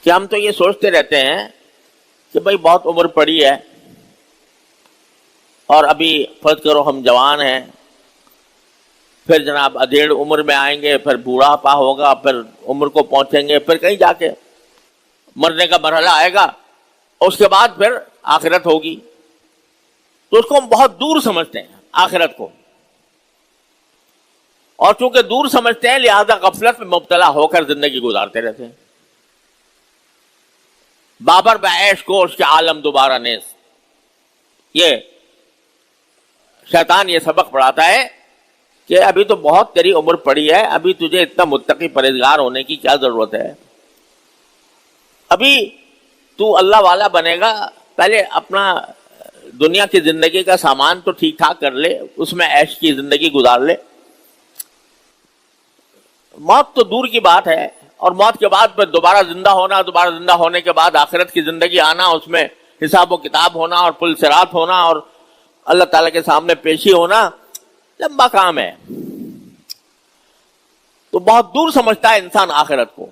کہ ہم تو یہ سوچتے رہتے ہیں کہ بھائی بہت عمر پڑی ہے اور ابھی فرض کرو ہم جوان ہیں، پھر جناب ادھیڑ عمر میں آئیں گے، پھر بوڑھاپا ہوگا، پھر عمر کو پہنچیں گے، پھر کہیں جا کے مرنے کا مرحلہ آئے گا، اور اس کے بعد پھر آخرت ہوگی. تو اس کو ہم بہت دور سمجھتے ہیں آخرت کو، اور چونکہ دور سمجھتے ہیں لہذا غفلت میں مبتلا ہو کر زندگی گزارتے رہتے ہیں. بابر بعیش کو اس کے عالم دوبارہ نیز. یہ شیطان یہ سبق پڑھاتا ہے کہ ابھی تو بہت تیری عمر پڑی ہے، ابھی تجھے اتنا متقی پرہیزگار ہونے کی کیا ضرورت ہے؟ ابھی تو اللہ والا بنے گا، پہلے اپنا دنیا کی زندگی کا سامان تو ٹھیک ٹھاک کر لے، اس میں عیش کی زندگی گزار لے. موت تو دور کی بات ہے، اور موت کے بعد پھر دوبارہ زندہ ہونا، دوبارہ زندہ ہونے کے بعد آخرت کی زندگی آنا، اس میں حساب و کتاب ہونا اور پل صراط ہونا اور اللہ تعالیٰ کے سامنے پیشی ہونا، لمبا کام ہے. تو بہت دور سمجھتا ہے انسان آخرت کو.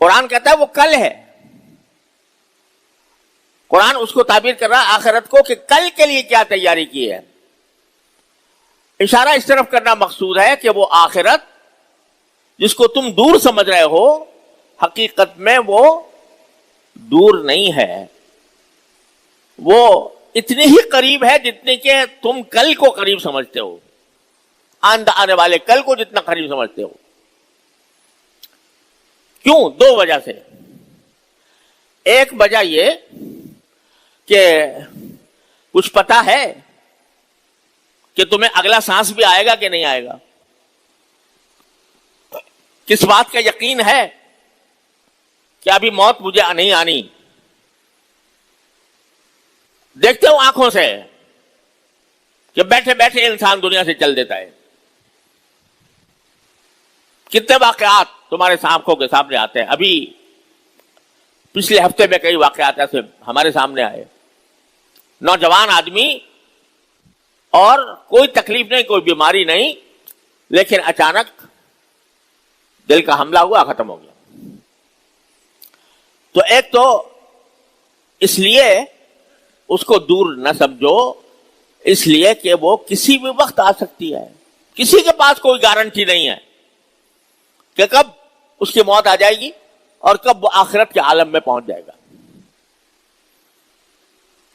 قرآن کہتا ہے وہ کل ہے. قرآن اس کو تعبیر کر رہا ہے آخرت کو کہ کل کے لیے کیا تیاری کی ہے. اشارہ اس طرف کرنا مقصود ہے کہ وہ آخرت جس کو تم دور سمجھ رہے ہو، حقیقت میں وہ دور نہیں ہے، وہ اتنی ہی قریب ہے جتنی کہ تم کل کو قریب سمجھتے ہو، آنے والے کل کو جتنا قریب سمجھتے ہو. کیوں؟ دو وجہ سے. ایک وجہ یہ کہ کچھ پتا ہے کہ تمہیں اگلا سانس بھی آئے گا کہ نہیں آئے گا. کس بات کا یقین ہے کہ ابھی موت مجھے نہیں آنی. دیکھتے ہو آنکھوں سے کہ بیٹھے بیٹھے انسان دنیا سے چل دیتا ہے. کتنے واقعات تمہارے آنکھوں کے سامنے آتے ہیں. ابھی پچھلے ہفتے میں کئی واقعات ایسے ہمارے سامنے آئے. نوجوان آدمی اور کوئی تکلیف نہیں، کوئی بیماری نہیں، لیکن اچانک دل کا حملہ ہوا، ختم ہو گیا. تو ایک تو اس لیے اس کو دور نہ سمجھو، اس لیے کہ وہ کسی بھی وقت آ سکتی ہے. کسی کے پاس کوئی گارنٹی نہیں ہے کہ کب اس کی موت آ جائے گی اور کب وہ آخرت کے عالم میں پہنچ جائے گا.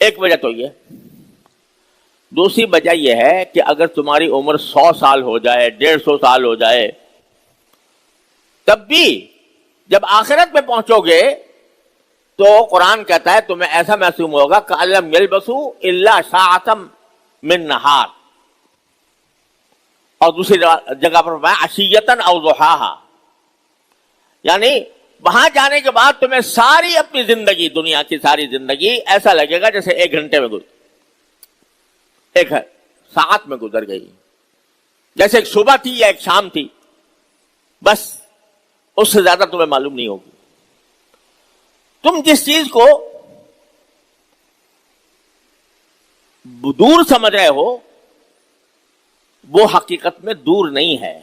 ایک وجہ تو یہ. دوسری وجہ یہ ہے کہ اگر تمہاری عمر 100 سال ہو جائے، 150 سال ہو جائے، تب بھی جب آخرت میں پہنچو گے تو قرآن کہتا ہے تمہیں ایسا محسوس ہوگا کَأَلَّمْ يَلْبَثُوا إِلَّا سَاعَةً مِّن نَّهَارٍ. اور دوسری جگہ پر فرمایا عشیۃً أَوْ ضُحَاهَا، یعنی وہاں جانے کے بعد تمہیں ساری اپنی زندگی، دنیا کی ساری زندگی ایسا لگے گا جیسے 1 گھنٹے میں ایک ساعت میں گزر گئی، جیسے ایک صبح تھی یا ایک شام تھی، بس اس سے زیادہ تمہیں معلوم نہیں ہوگی. تم جس چیز کو دور سمجھ رہے ہو وہ حقیقت میں دور نہیں ہے،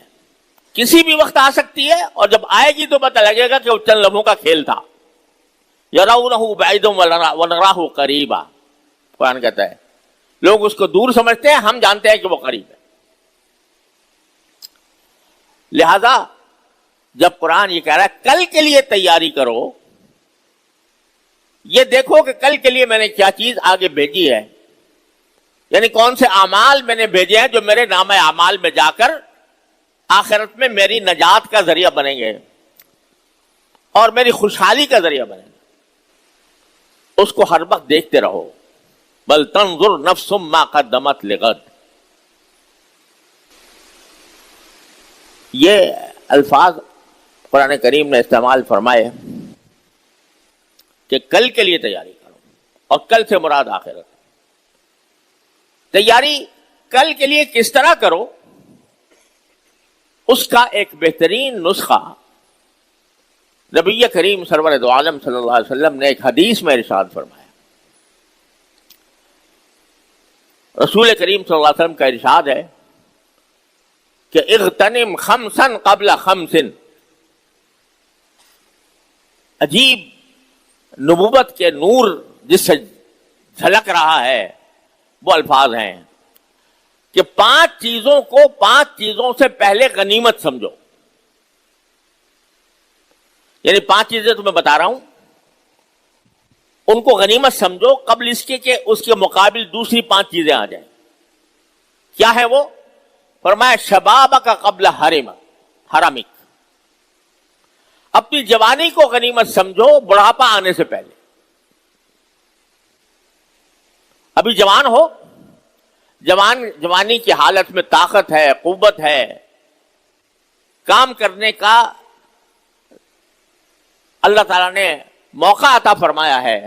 کسی بھی وقت آ سکتی ہے، اور جب آئے گی تو پتہ لگے گا کہ وہ چند لمحوں کا کھیل تھا. یرونہ بعیدا ونراہ قریبا، قرآن کہتا ہے لوگ اس کو دور سمجھتے ہیں، ہم جانتے ہیں کہ وہ قریب ہے. لہذا جب قرآن یہ کہہ رہا ہے کل کے لیے تیاری کرو، یہ دیکھو کہ کل کے لیے میں نے کیا چیز آگے بھیجی ہے، یعنی کون سے اعمال میں نے بھیجے ہیں جو میرے نامہ اعمال میں جا کر آخرت میں میری نجات کا ذریعہ بنیں گے اور میری خوشحالی کا ذریعہ بنیں گے. اس کو ہر وقت دیکھتے رہو. بل تنظر نفس ما قدمت لغد. یہ الفاظ قرآن کریم نے استعمال فرمائے کہ کل کے لیے تیاری کرو، اور کل سے مراد آخرت. تیاری کل کے لیے کس طرح کرو، اس کا ایک بہترین نسخہ نبی کریم سرور دو عالم صلی اللہ علیہ وسلم نے ایک حدیث میں ارشاد فرمایا. رسول کریم صلی اللہ علیہ وسلم کا ارشاد ہے کہ اغتنم خمسا قبل خمس. عجیب نبوت کے نور جس سے جھلک رہا ہے وہ الفاظ ہیں کہ 5 چیزوں کو 5 چیزوں سے پہلے غنیمت سمجھو. یعنی 5 چیزیں تمہیں بتا رہا ہوں، ان کو غنیمت سمجھو قبل اس کے کہ اس کے مقابل دوسری 5 چیزیں آ جائیں. کیا ہے وہ؟ فرمایا شباب کا قبل حرمک، اپنی جوانی کو غنیمت سمجھو بڑھاپا آنے سے پہلے. ابھی جوان ہو، جوانی کی حالت میں طاقت ہے، قوت ہے، کام کرنے کا اللہ تعالیٰ نے موقع عطا فرمایا ہے،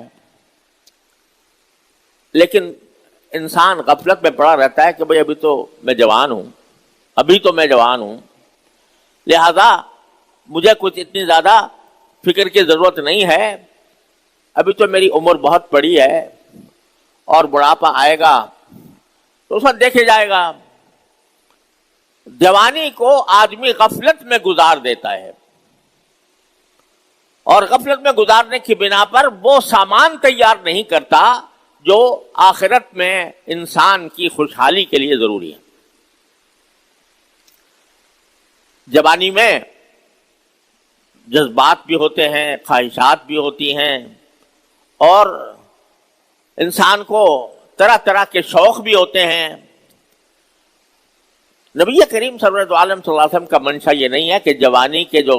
لیکن انسان غفلت میں پڑا رہتا ہے کہ بھئی ابھی تو میں جوان ہوں، لہذا مجھے کچھ اتنی زیادہ فکر کی ضرورت نہیں ہے، ابھی تو میری عمر بہت بڑی ہے اور بڑھاپا آئے گا تو اس وقت دیکھے جائے گا. جوانی کو آدمی غفلت میں گزار دیتا ہے، اور غفلت میں گزارنے کی بنا پر وہ سامان تیار نہیں کرتا جو آخرت میں انسان کی خوشحالی کے لیے ضروری ہے. جوانی میں جذبات بھی ہوتے ہیں، خواہشات بھی ہوتی ہیں، اور انسان کو طرح طرح کے شوق بھی ہوتے ہیں. نبی کریم سرورت عالم صلی اللہ علیہ وسلم کا منشا یہ نہیں ہے کہ جوانی کے جو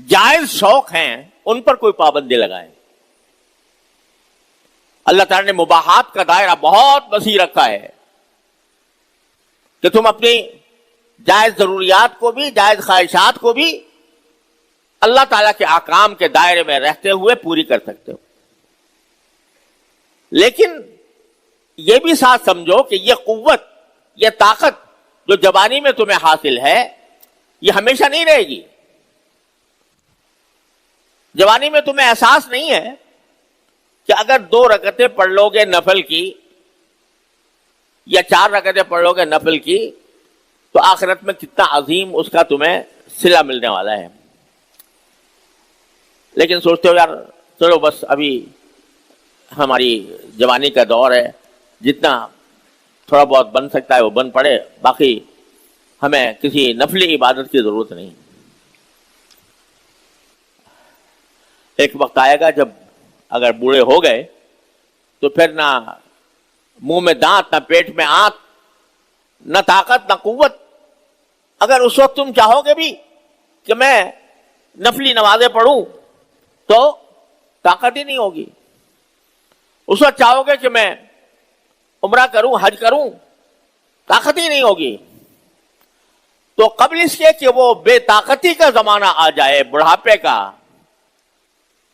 جائز شوق ہیں ان پر کوئی پابندی لگائیں. اللہ تعالیٰ نے مباحات کا دائرہ بہت وسیع رکھا ہے کہ تم اپنی جائز ضروریات کو بھی، جائز خواہشات کو بھی اللہ تعالیٰ کے احکام کے دائرے میں رہتے ہوئے پوری کر سکتے ہو. لیکن یہ بھی ساتھ سمجھو کہ یہ قوت، یہ طاقت جو جوانی میں تمہیں حاصل ہے یہ ہمیشہ نہیں رہے گی. جوانی میں تمہیں احساس نہیں ہے کہ اگر 2 رکعتیں پڑھ لو گے نفل کی یا 4 رکعتیں پڑھ لو گے نفل کی تو آخرت میں کتنا عظیم اس کا تمہیں صلہ ملنے والا ہے. لیکن سوچتے ہو یار چلو بس ابھی ہماری جوانی کا دور ہے، جتنا تھوڑا بہت بن سکتا ہے وہ بن پڑے، باقی ہمیں کسی نفلی عبادت کی ضرورت نہیں. ایک وقت آئے گا جب اگر بوڑھے ہو گئے تو پھر نہ منہ میں دانت، نہ پیٹ میں آنت، نہ طاقت، نہ قوت. اگر اس وقت تم چاہو گے بھی کہ میں نفلی نمازیں پڑھوں تو طاقت ہی نہیں ہوگی. اس وقت چاہو گے کہ میں عمرہ کروں، حج کروں، طاقت ہی نہیں ہوگی. تو قبل اس کے کہ وہ بے طاقتی کا زمانہ آ جائے، بڑھاپے کا،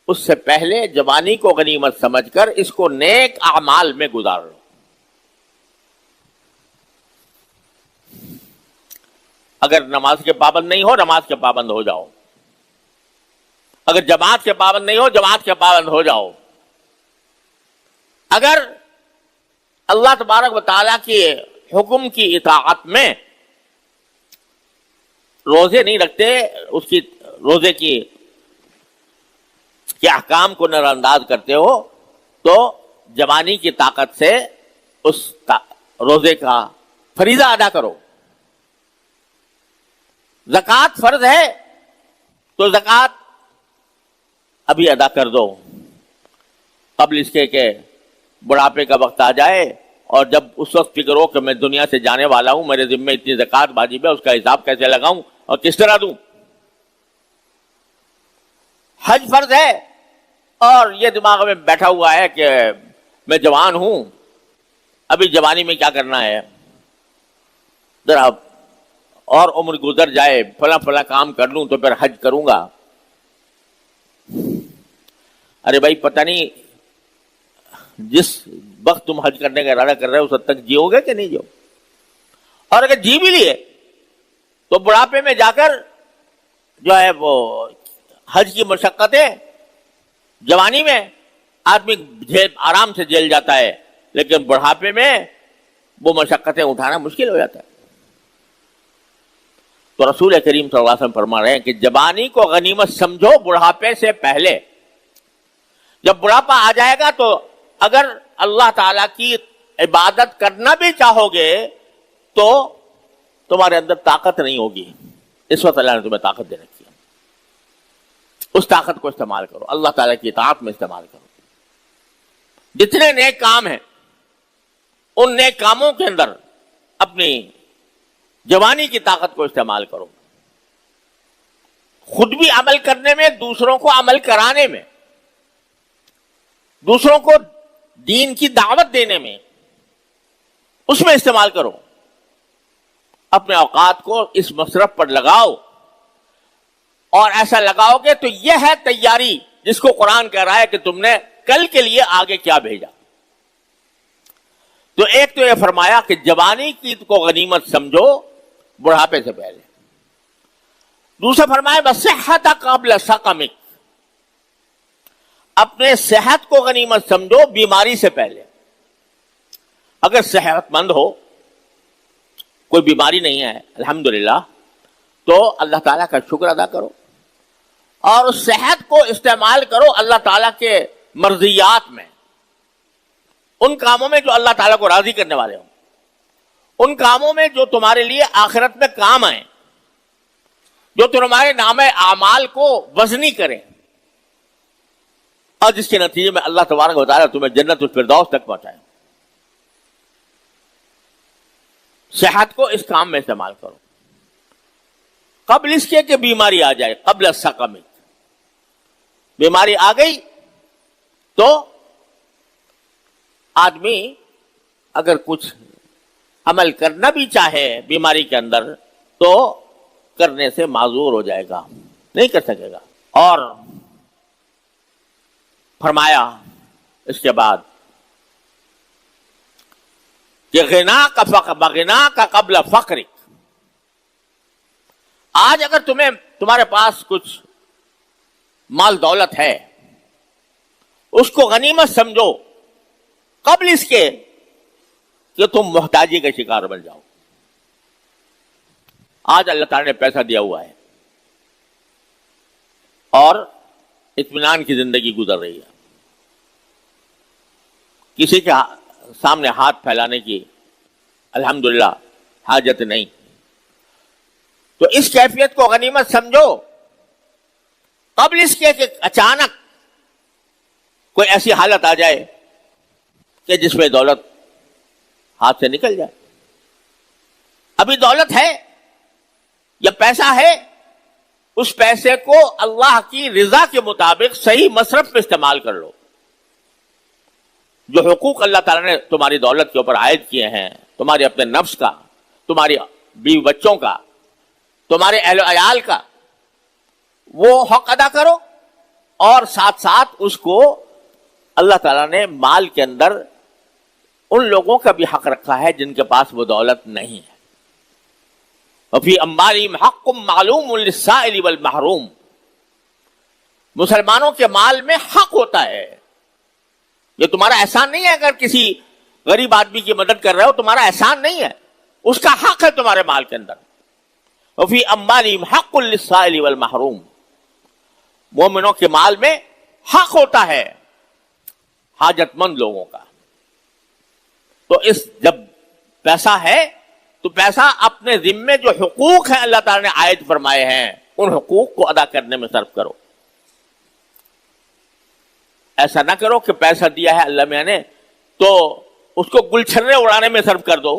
اس سے پہلے جوانی کو غنیمت سمجھ کر اس کو نیک اعمال میں گزار لو. اگر نماز کے پابند نہیں ہو، نماز کے پابند ہو جاؤ. اگر جماعت کے پابند نہیں ہو، جماعت کے پابند ہو جاؤ. اگر اللہ تبارک و تعالیٰ کے حکم کی اطاعت میں روزے نہیں رکھتے، اس کی روزے کی کہ احکام کو نظر انداز کرتے ہو، تو جوانی کی طاقت سے اس روزے کا فریضہ ادا کرو. زکوٰۃ فرض ہے تو زکوٰۃ ابھی ادا کر دو قبل اس کے کہ بڑھاپے کا وقت آ جائے، اور جب اس وقت فکر ہو کہ میں دنیا سے جانے والا ہوں، میرے ذمہ اتنی زکوٰۃ واجب ہے، اس کا حساب کیسے لگاؤں اور کس طرح دوں. حج فرض ہے اور یہ دماغ میں بیٹھا ہوا ہے کہ میں جوان ہوں، ابھی جوانی میں کیا کرنا ہے، ذرا اور عمر گزر جائے، فلاں فلاں کام کر لوں تو پھر حج کروں گا. ارے بھائی پتہ نہیں جس وقت تم حج کرنے کا ارادہ کر رہے ہو اس وقت تک جیو گے کہ نہیں جیو. اور اگر جی بھی لیے تو بڑھاپے میں جا کر جو ہے وہ حج کی مشقتیں جوانی میں آدمی آرام سے جھیل جاتا ہے، لیکن بڑھاپے میں وہ مشقتیں اٹھانا مشکل ہو جاتا ہے. تو رسول کریم صلی اللہ علیہ وسلم فرما رہے ہیں کہ جوانی کو غنیمت سمجھو بڑھاپے سے پہلے. جب بڑھاپا آ جائے گا تو اگر اللہ تعالی کی عبادت کرنا بھی چاہو گے تو تمہارے اندر طاقت نہیں ہوگی. اس وقت اللہ نے تمہیں طاقت دے رکھی ہے. اس طاقت کو استعمال کرو, اللہ تعالیٰ کی اطاعت میں استعمال کرو. جتنے نیک کام ہیں ان نیک کاموں کے اندر اپنی جوانی کی طاقت کو استعمال کرو. خود بھی عمل کرنے میں, دوسروں کو عمل کرانے میں, دوسروں کو دین کی دعوت دینے میں, اس میں استعمال کرو. اپنے اوقات کو اس مصرف پر لگاؤ, اور ایسا لگاؤ گے تو یہ ہے تیاری جس کو قرآن کہہ رہا ہے کہ تم نے کل کے لیے آگے کیا بھیجا. تو ایک تو یہ فرمایا کہ جوانی کی کو غنیمت سمجھو بڑھاپے سے پہلے. دوسرا فرمایا بصحت قبل سقمک, اپنے صحت کو غنیمت سمجھو بیماری سے پہلے. اگر صحت مند ہو, کوئی بیماری نہیں ہے الحمدللہ, تو اللہ تعالیٰ کا شکر ادا کرو اور اس صحت کو استعمال کرو اللہ تعالیٰ کے مرضیات میں, ان کاموں میں جو اللہ تعالیٰ کو راضی کرنے والے ہوں, ان کاموں میں جو تمہارے لیے آخرت میں کام آئیں, جو تمہارے نام اعمال کو وزنی کریں, اور جس کے نتیجے میں اللہ تبارک و تعالیٰ تمہیں جنت الفردوس تک پہنچائے. صحت کو اس کام میں استعمال کرو قبل اس کے کہ بیماری آ جائے. قبل السقم, بیماری آ گئی تو آدمی اگر کچھ عمل کرنا بھی چاہے بیماری کے اندر تو کرنے سے معذور ہو جائے گا, نہیں کر سکے گا. اور فرمایا اس کے بعد کہ غنا کا قبل فقرک, آج اگر تمہارے پاس کچھ مال دولت ہے اس کو غنیمت سمجھو قبل اس کے کہ تم محتاجی کا شکار بن جاؤ. آج اللہ تعالی نے پیسہ دیا ہوا ہے اور اطمینان کی زندگی گزر رہی ہے, کسی کے سامنے ہاتھ پھیلانے کی الحمدللہ حاجت نہیں. تو اس کیفیت کو غنیمت سمجھو قبل اس کے کہ اچانک کوئی ایسی حالت آ جائے کہ جس میں دولت ہاتھ سے نکل جائے. ابھی دولت ہے یا پیسہ ہے, اس پیسے کو اللہ کی رضا کے مطابق صحیح مصرف میں استعمال کر لو. جو حقوق اللہ تعالیٰ نے تمہاری دولت کے اوپر عائد کیے ہیں, تمہارے اپنے نفس کا, تمہاری بیوی بچوں کا, تمہارے اہل و عیال کا, وہ حق ادا کرو. اور ساتھ ساتھ اس کو اللہ تعالیٰ نے مال کے اندر ان لوگوں کا بھی حق رکھا ہے جن کے پاس وہ دولت نہیں ہے. وفی اموالہم حق معلوم للسائل والمحروم, مسلمانوں کے مال میں حق ہوتا ہے. یہ تمہارا احسان نہیں ہے اگر کسی غریب آدمی کی مدد کر رہے ہو, تمہارا احسان نہیں ہے, اس کا حق ہے تمہارے مال کے اندر. وفی اموالہم حق للسائل والمحروم, مومنوں کے مال میں حق ہوتا ہے حاجت مند لوگوں کا. تو جب پیسہ ہے تو پیسہ اپنے ذمے جو حقوق ہیں اللہ تعالی نے عائد فرمائے ہیں ان حقوق کو ادا کرنے میں صرف کرو. ایسا نہ کرو کہ پیسہ دیا ہے اللہ میاں نے تو اس کو گلچھرے اڑانے میں صرف کر دو,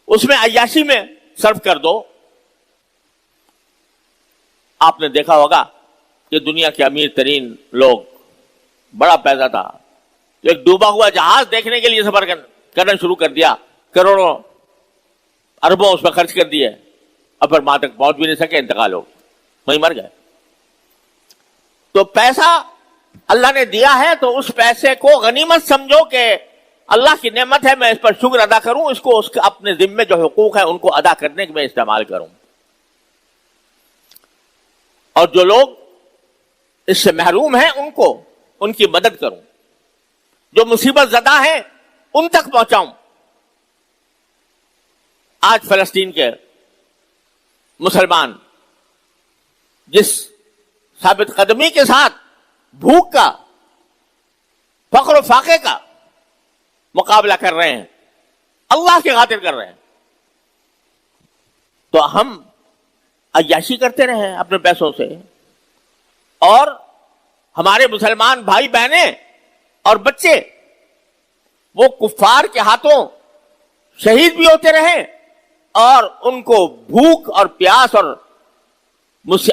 اس میں عیاشی میں صرف کر دو. آپ نے دیکھا ہوگا کہ دنیا کے امیر ترین لوگ, بڑا پیسہ تھا تو ایک ڈوبا ہوا جہاز دیکھنے کے لیے سفر کرنا شروع کر دیا, کروڑوں اربوں اس پر خرچ کر دیے, اب پھر وہاں تک پہنچ بھی نہیں سکے, انتقال ہو وہیں مر گئے. تو پیسہ اللہ نے دیا ہے تو اس پیسے کو غنیمت سمجھو کہ اللہ کی نعمت ہے, میں اس پر شکر ادا کروں, اس کو اس کے اپنے ذمے جو حقوق ہیں ان کو ادا کرنے میں استعمال کروں. اور جو لوگ اس سے محروم ہیں ان کو ان کی مدد کروں, جو مصیبت زدہ ہیں ان تک پہنچاؤں. آج فلسطین کے مسلمان جس ثابت قدمی کے ساتھ بھوک کا، فقر و فاقے کا مقابلہ کر رہے ہیں، اللہ کی خاطر کر رہے ہیں، تو ہم عیاشی کرتے رہے اپنے پیسوں سے، اور ہمارے مسلمان بھائی بہنیں اور بچے وہ کفار کے ہاتھوں شہید بھی ہوتے رہے، اور ان کو بھوک اور پیاس اور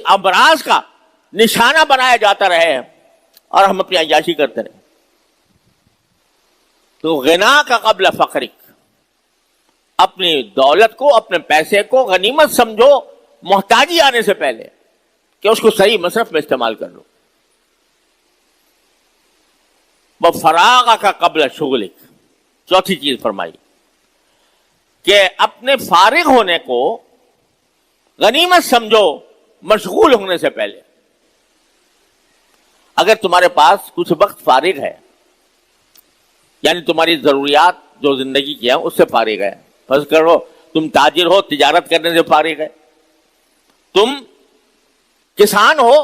امراض کا نشانہ بنایا جاتا رہے، اور ہم اپنی عیاشی کرتے رہے۔ تو غنا کا قبل فقرک، اپنی دولت کو، اپنے پیسے کو غنیمت سمجھو محتاجی آنے سے پہلے، کہ اس کو صحیح مصرف میں استعمال کر لو۔ وہ فراغ کا قبل شغلک، چوتھی چیز فرمائی کہ اپنے فارغ ہونے کو غنیمت سمجھو مشغول ہونے سے پہلے۔ اگر تمہارے پاس کچھ وقت فارغ ہے، یعنی تمہاری ضروریات جو زندگی کی ہیں اس سے فارغ ہے، فرض کرو تم تاجر ہو، تجارت کرنے سے فارغ ہے، تم کسان ہو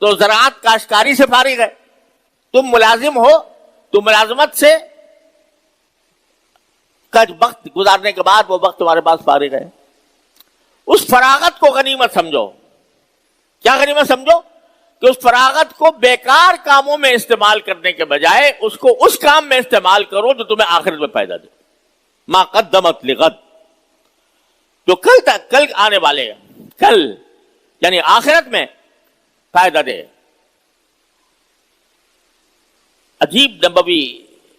تو زراعت کاشتکاری سے فارغ ہے، تم ملازم ہو تو ملازمت سے کچھ وقت گزارنے کے بعد وہ وقت تمہارے پاس فارغ ہے، اس فراغت کو غنیمت سمجھو۔ کیا غنیمت سمجھو؟ کہ اس فراغت کو بیکار کاموں میں استعمال کرنے کے بجائے اس کو اس کام میں استعمال کرو جو تمہیں آخرت میں فائدہ دے، ما قدمت لغد، جو کل آنے والے، کل یعنی آخرت میں فائدہ دے۔ عجیب نبوی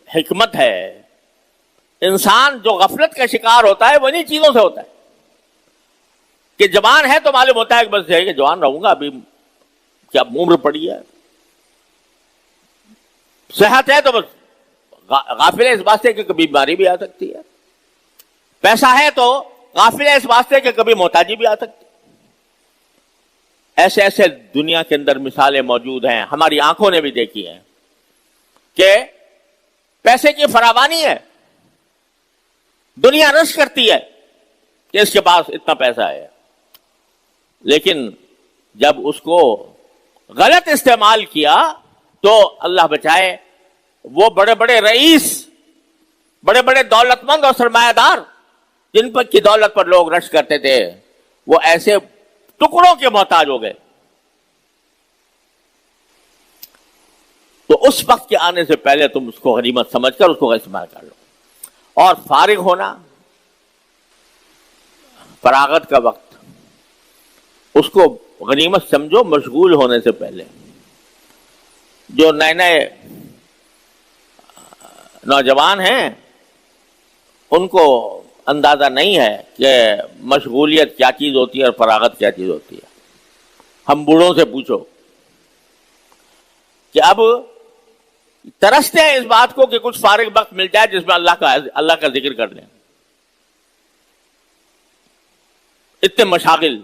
حکمت ہے، انسان جو غفلت کا شکار ہوتا ہے وہ انہی چیزوں سے ہوتا ہے کہ جوان ہے تو معلوم ہوتا ہے کہ بس ہے کہ جوان رہوں گا، ابھی کیا عمر پڑی ہے، صحت ہے تو بس غافل ہے اس بات سے کہ کبھی بیماری بھی آ سکتی ہے، پیسہ ہے تو غافل ہے اس بات سے کہ کبھی محتاجی بھی آ سکتی ہے۔ ایسے ایسے دنیا کے اندر مثالیں موجود ہیں، ہماری آنکھوں نے بھی دیکھی ہیں کہ پیسے کی فراوانی ہے، دنیا رش کرتی ہے کہ اس کے پاس اتنا پیسہ ہے، لیکن جب اس کو غلط استعمال کیا تو اللہ بچائے وہ بڑے بڑے رئیس، بڑے بڑے دولت مند اور سرمایہ دار جن پر کی دولت پر لوگ رش کرتے تھے، وہ ایسے ٹکڑوں کے محتاج ہو گئے۔ تو اس وقت کے آنے سے پہلے تم اس کو غنیمت سمجھ کر اس کو استعمال کر لو۔ اور فارغ ہونا، فراغت کا وقت، اس کو غنیمت سمجھو مشغول ہونے سے پہلے۔ جو نئے نئے نوجوان ہیں ان کو اندازہ نہیں ہے کہ مشغولیت کیا چیز ہوتی ہے اور فراغت کیا چیز ہوتی ہے۔ ہم بوڑھوں سے پوچھو کہ اب ترستے ہیں اس بات کو کہ کچھ فارغ وقت مل جائے جس میں اللہ کا ذکر کر لیں۔ اتنے مشاغل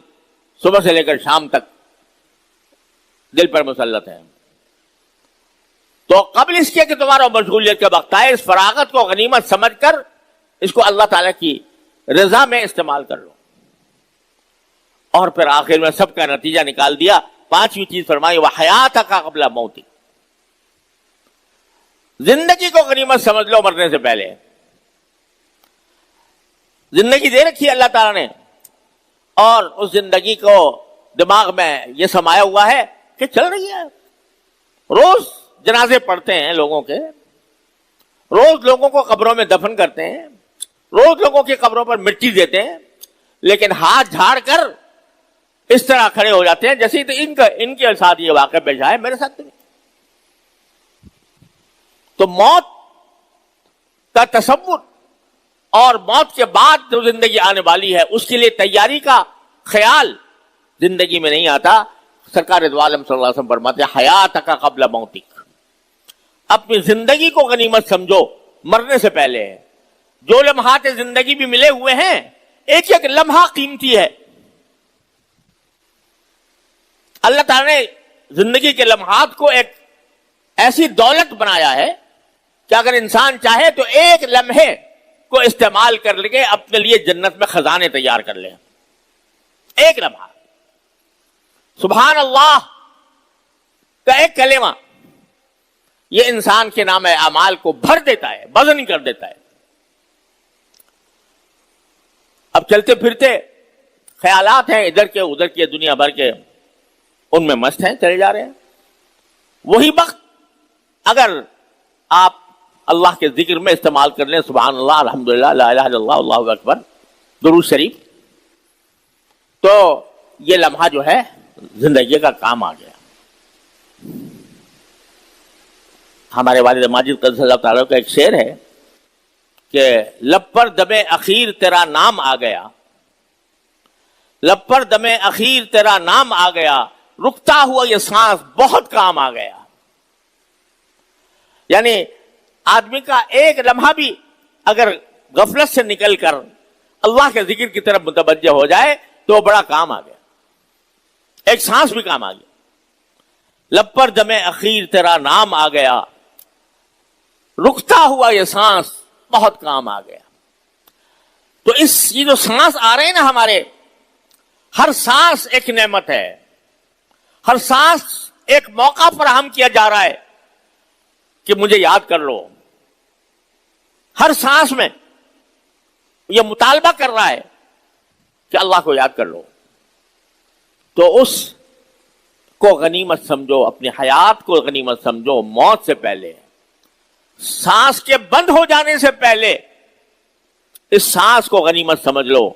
صبح سے لے کر شام تک دل پر مسلط ہیں، تو قبل اس کے کہ تمہارا مشغولیت کا وقت آئے، اس فراغت کو غنیمت سمجھ کر اس کو اللہ تعالیٰ کی رضا میں استعمال کر لو۔ اور پھر آخر میں سب کا نتیجہ نکال دیا، پانچویں چیز فرمائی، وحیاتک قبل موتک، زندگی کو غنیمت سمجھ لو مرنے سے پہلے۔ زندگی دے رکھی ہے اللہ تعالیٰ نے، اور اس زندگی کو دماغ میں یہ سمایا ہوا ہے کہ چل رہی ہے، روز جنازے پڑھتے ہیں لوگوں کے، روز لوگوں کو قبروں میں دفن کرتے ہیں، روز لوگوں کی قبروں پر مٹی دیتے ہیں، لیکن ہاتھ جھاڑ کر اس طرح کھڑے ہو جاتے ہیں جیسے ان کے ساتھ یہ واقعہ پیش آئے، میرے ساتھ نہیں۔ تو موت کا تصور اور موت کے بعد جو زندگی آنے والی ہے اس کے لیے تیاری کا خیال زندگی میں نہیں آتا۔ سرکار دو عالم صلی اللہ علیہ وسلم فرماتے ہیں، حیاتک قبل موتک، اپنی زندگی کو غنیمت سمجھو مرنے سے پہلے۔ جو لمحات زندگی بھی ملے ہوئے ہیں، ایک ایک لمحہ قیمتی ہے۔ اللہ تعالیٰ نے زندگی کے لمحات کو ایک ایسی دولت بنایا ہے کہ اگر انسان چاہے تو ایک لمحے کو استعمال کر کے اپنے لیے جنت میں خزانے تیار کر لے۔ ایک لمحہ سبحان اللہ کا ایک کلمہ یہ انسان کے نام اعمال کو بھر دیتا ہے، وزن کر دیتا ہے. اب چلتے پھرتے خیالات ہیں ادھر کے ادھر کے دنیا بھر کے، ان میں مست ہیں، چلے جا رہے ہیں. وہی وقت اگر آپ اللہ کے ذکر میں استعمال کر لیں سبحان اللہ، الحمدللہ، لا الہ الا اللہ، اللہ اکبر، درود شریف، تو یہ لمحہ جو ہے زندگی کا کام آ گیا. ہمارے والد ماجد قدس اللہ تعالیٰ کا ایک شعر ہے کہ لب پر دم اخیر تیرا نام آ گیا، لب پر دم اخیر تیرا نام آ گیا، رکتا ہوا یہ سانس بہت کام آ گیا. یعنی آدمی کا ایک لمحہ بھی اگر غفلت سے نکل کر اللہ کے ذکر کی طرف متوجہ ہو جائے تو بڑا کام آ گیا، ایک سانس بھی کام آ گیا. لب پر دم اخیر تیرا نام آ گیا، رکتا ہوا یہ سانس بہت کام آ گیا. تو یہ جو سانس آ رہے ہیں نا ہمارے، ہر سانس ایک نعمت ہے، ہر سانس ایک موقع فراہم کیا جا رہا ہے کہ مجھے یاد کر لو. ہر سانس میں یہ مطالبہ کر رہا ہے کہ اللہ کو یاد کر لو. تو اس کو غنیمت سمجھو، اپنی حیات کو غنیمت سمجھو. موت سے پہلے، سانس کے بند ہو جانے سے پہلے اس سانس کو غنیمت سمجھ لو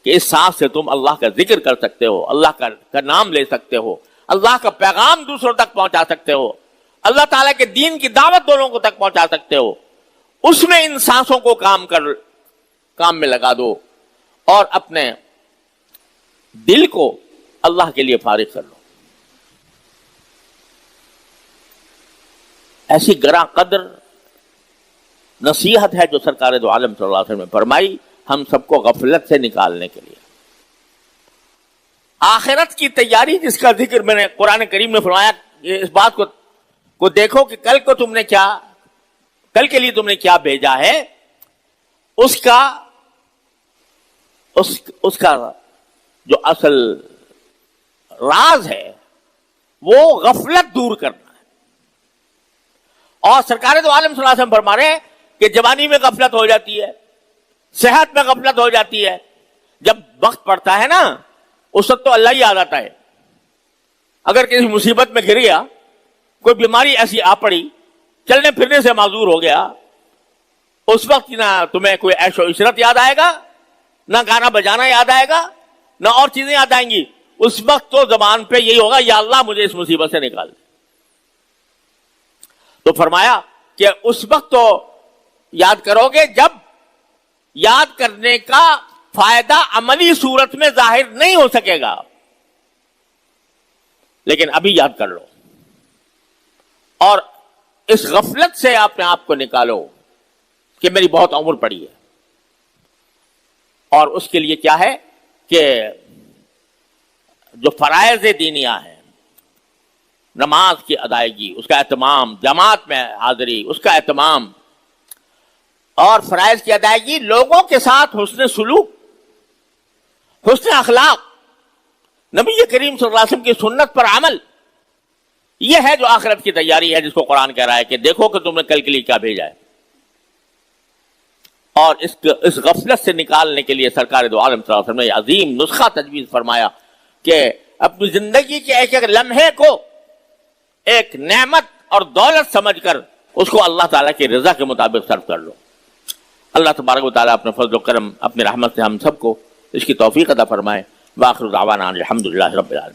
کہ اس سانس سے تم اللہ کا ذکر کر سکتے ہو، اللہ کا نام لے سکتے ہو، اللہ کا پیغام دوسروں تک پہنچا سکتے ہو، اللہ تعالیٰ کے دین کی دعوت دونوں کو تک پہنچا سکتے ہو. اس میں ان سانسوں کو کام میں لگا دو اور اپنے دل کو اللہ کے لیے فارغ کر لو. ایسی گراں قدر نصیحت ہے جو سرکار دو عالم صلی اللہ علیہ وسلم نے فرمائی ہم سب کو غفلت سے نکالنے کے لیے. آخرت کی تیاری جس کا ذکر میں نے قرآن کریم میں فرمایا، اس بات کو دیکھو کہ کل کو تم نے کیا، کل کے لیے تم نے کیا بھیجا ہے، اس کا جو اصل راز ہے وہ غفلت دور کرنا ہے. اور سرکار دو عالم صلی اللہ علیہ وسلم فرما رہے ہیں کہ جوانی میں غفلت ہو جاتی ہے، صحت میں غفلت ہو جاتی ہے، جب وقت پڑتا ہے نا اس وقت تو اللہ ہی یاد آتا ہے. اگر کسی مصیبت میں گر گیا، کوئی بیماری ایسی آ پڑی، چلنے پھرنے سے معذور ہو گیا، اس وقت نہ تمہیں کوئی عیش و عشرت یاد آئے گا، نہ گانا بجانا یاد آئے گا، نہ اور چیزیں یاد آئیں گی. اس وقت تو زبان پہ یہی ہوگا یا اللہ مجھے اس مصیبت سے نکال دے. تو فرمایا کہ اس وقت تو یاد کرو گے جب یاد کرنے کا فائدہ عملی صورت میں ظاہر نہیں ہو سکے گا، لیکن ابھی یاد کر لو اور اس غفلت سے اپنے آپ کو نکالو کہ میری بہت عمر پڑی ہے. اور اس کے لیے کیا ہے کہ جو فرائض دینیہ ہیں، نماز کی ادائیگی، اس کا اہتمام، جماعت میں حاضری، اس کا اہتمام، اور فرائض کی ادائیگی، لوگوں کے ساتھ حسن سلوک، حسن اخلاق، نبی کریم صلی اللہ علیہ وسلم کی سنت پر عمل، یہ ہے جو آخرت کی تیاری ہے جس کو قرآن کہہ رہا ہے کہ دیکھو کہ تم نے کل کے لیے کیا بھیجا ہے. اور اس غفلت سے نکالنے کے لیے سرکار دو عالم صلی اللہ علیہ وسلم نے عظیم نسخہ تجویز فرمایا کہ اپنی زندگی کے ایک ایک لمحے کو ایک نعمت اور دولت سمجھ کر اس کو اللہ تعالیٰ کی رضا کے مطابق صرف کر لو. اللہ تبارک و تعالیٰ اپنے فضل و کرم، اپنی رحمت سے ہم سب کو اس کی توفیق عطا فرمائے. وآخر دعوانا الحمدللہ رب العالمین.